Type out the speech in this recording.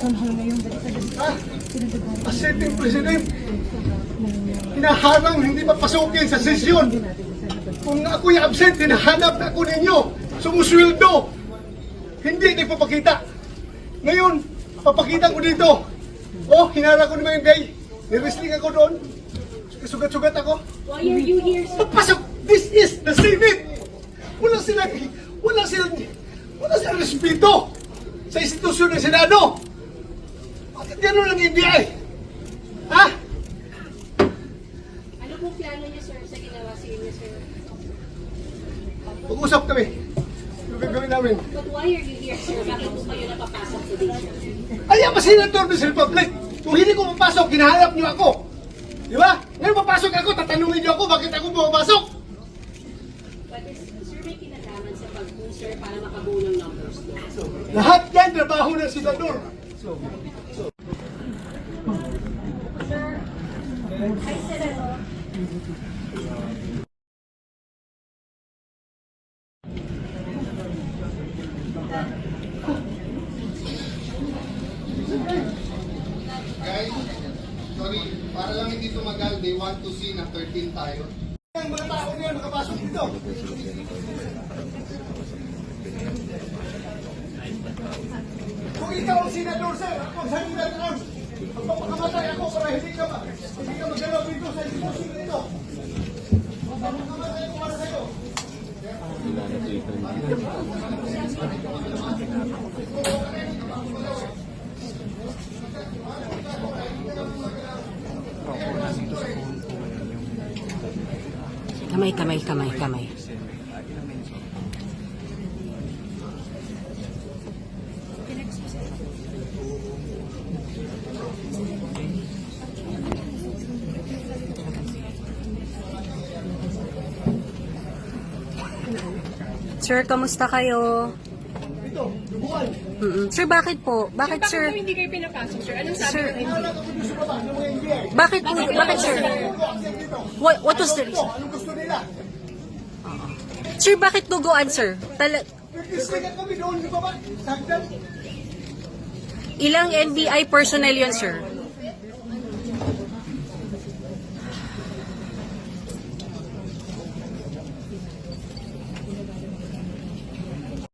Ha? As sitting president, hinaharang hindi papasukin sa sesyon. Kung ako'y absent, hinahanap na ako ninyo. Sumusweldo. Hindi nagpapakita. Ngayon, papakita ko dito. Oh, hinarang ko ni Mayday. Nirwrestling ako doon. Sugat-sugat ako. Why are you here, sir? Pasok! This is the Senate! Wala silang respeto sa institusyon ng Senado. Bakit gano'n ang NBI? Ha? Ano pong plano niyo, sir, sa ginawa sa inyo, sir? Pag-usap kami. Ano gagawin namin? But why are you here, sir? Bakit po kayo napapasok today, sir? Ayaw ba Senator ng Republic? Kung hindi ko mapasok, kinahanap niyo ako. Di ba? Ngayon papasok ako, tatanungin niyo ako bakit ako pumapasok. But sir, may kinalaman sa pag-pool, sir, para makabuo ng numbers niyo. Lahat yan, trabaho ng Senador. Hi, Senator. Guys, sorry, para lang hindi tumagal, they want to see na 13 tayo. Ang mga tao niyan makapasok dito. Kung ikaw ang Senador, sir, ako ang Senador. Magpapakamatay ako para hindi ka magalaw dito sa institusyon dito. Magpapakamatay ako para sa'yo. Kamay. Sir, kamusta kayo? Ito, dubuan. Sir, bakit po? Bakit, sir? Bakit hindi kayo pinapasok, sir? Anong sabi Sir, ng NBI? Wala ko dito sa baba, ng mga NBI. bakit po? Bakit, sir? What was the Ito, reason? anong gusto nila? Sir, bakit duguan, sir? Nag-disconnect kami doon sa baba. Sagdan. Ilang NBI personnel yun, sir?